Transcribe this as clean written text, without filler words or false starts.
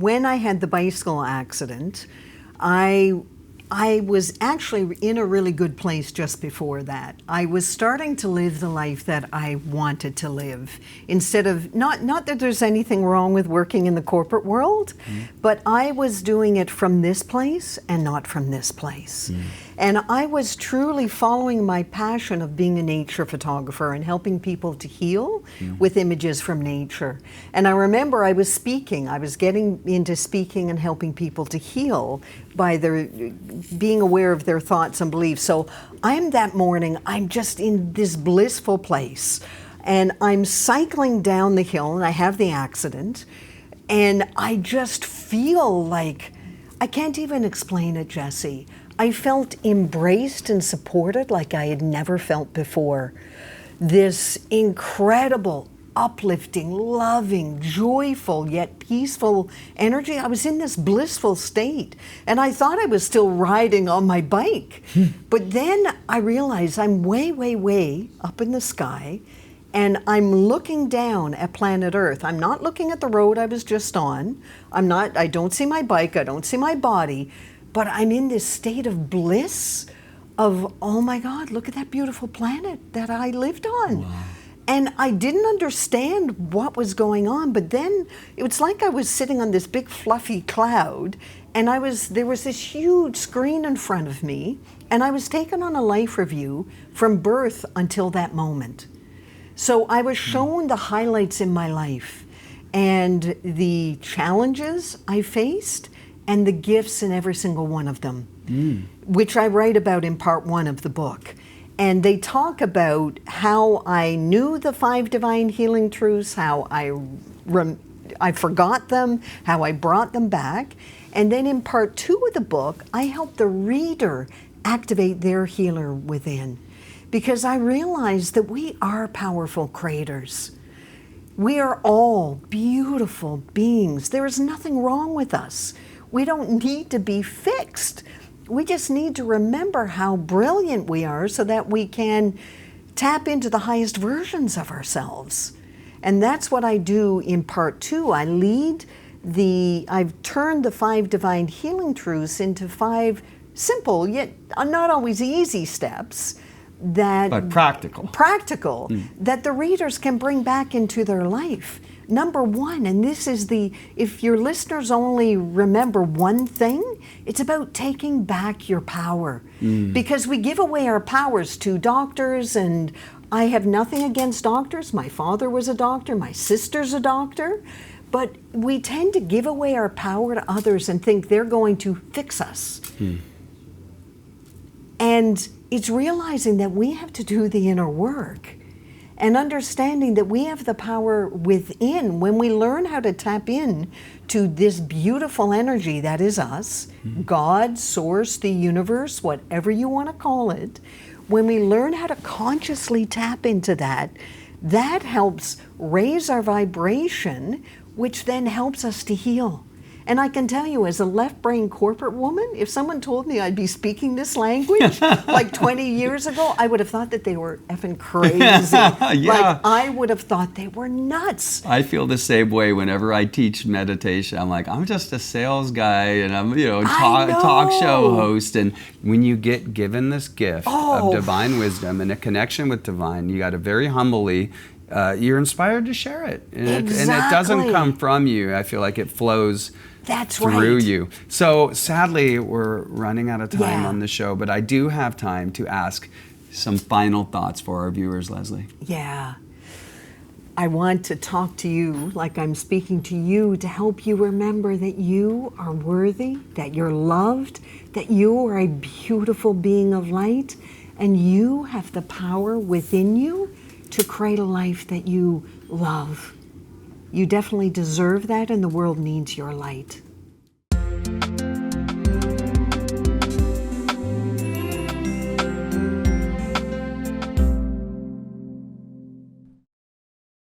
when I had the bicycle accident, I was actually in a really good place just before that. I was starting to live the life that I wanted to live. Instead of, not that there's anything wrong with working in the corporate world, but I was doing it from this place and not from this place. And I was truly following my passion of being a nature photographer and helping people to heal with images from nature. And I remember I was getting into speaking and helping people to heal by being aware of their thoughts and beliefs. So that morning, I'm just in this blissful place. And I'm cycling down the hill and I have the accident. And I just feel like, I can't even explain it, Jesse. I felt embraced and supported like I had never felt before. This incredible, uplifting, loving, joyful, yet peaceful energy. I was in this blissful state, and I thought I was still riding on my bike. But then I realized I'm way, way, way up in the sky, and I'm looking down at planet Earth. I'm not looking at the road I was just on. I don't see my bike, I don't see my body, but I'm in this state of bliss of, oh my God, look at that beautiful planet that I lived on. Wow. And I didn't understand what was going on, but then it was like I was sitting on this big fluffy cloud, and there was this huge screen in front of me, and I was taken on a life review from birth until that moment. So I was shown the highlights in my life and the challenges I faced and the gifts in every single one of them, which I write about in part 1 of the book. And they talk about how I knew the 5 divine healing truths, how I forgot them, how I brought them back. And then in part 2 of the book, I help the reader activate their healer within. Because I realized that we are powerful creators. We are all beautiful beings. There is nothing wrong with us. We don't need to be fixed. We just need to remember how brilliant we are so that we can tap into the highest versions of ourselves. And that's what I do in part 2. I've turned the 5 divine healing truths into 5 simple, yet not always easy steps but practical, that the readers can bring back into their life. Number 1, and this is if your listeners only remember one thing, it's about taking back your power. Because we give away our powers to doctors, and I have nothing against doctors. My father was a doctor, my sister's a doctor, but we tend to give away our power to others and think they're going to fix us. And it's realizing that we have to do the inner work. And understanding that we have the power within. When we learn how to tap in to this beautiful energy that is us, God, Source, the universe, whatever you want to call it, when we learn how to consciously tap into that, that helps raise our vibration, which then helps us to heal. And I can tell you, as a left-brain corporate woman, if someone told me I'd be speaking this language like 20 years ago, I would have thought that they were effing crazy. Like, I would have thought they were nuts. I feel the same way whenever I teach meditation. I'm like, I'm just a sales guy, and I'm, talk show host. And when you get given this gift of divine wisdom and a connection with divine, you got to very humbly, you're inspired to share it. And it doesn't come from you. I feel like it flows through you. So sadly, we're running out of time on the show, but I do have time to ask some final thoughts for our viewers, Leslie. Yeah. I want to talk to you like I'm speaking to you to help you remember that you are worthy, that you're loved, that you are a beautiful being of light, and you have the power within you to create a life that you love. You definitely deserve that, and the world needs your light.